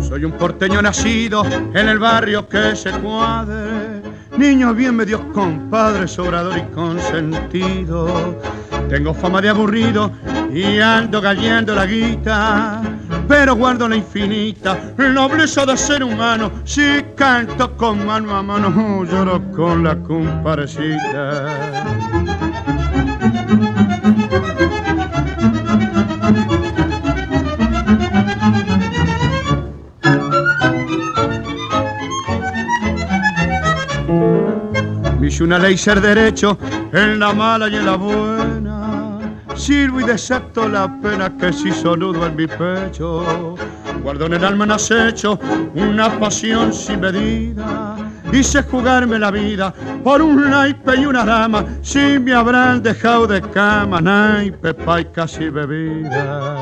Soy un porteño nacido en el barrio que se cuadre, niño bien medios compadre, sobrador y consentido. Tengo fama de aburrido y ando gallando la guita, pero guardo la infinita nobleza de ser humano. Si canto con mano a mano, lloro con la comparecita. Me hice una ley ser derecho en la mala y en la buena. Sirvo y decepto la pena que se hizo nudo en mi pecho. Guardo en el alma en acecho una pasión sin medida. Hice jugarme la vida por un naipe y una dama. Si me habrán dejado de cama, naipe, paicas y bebidas.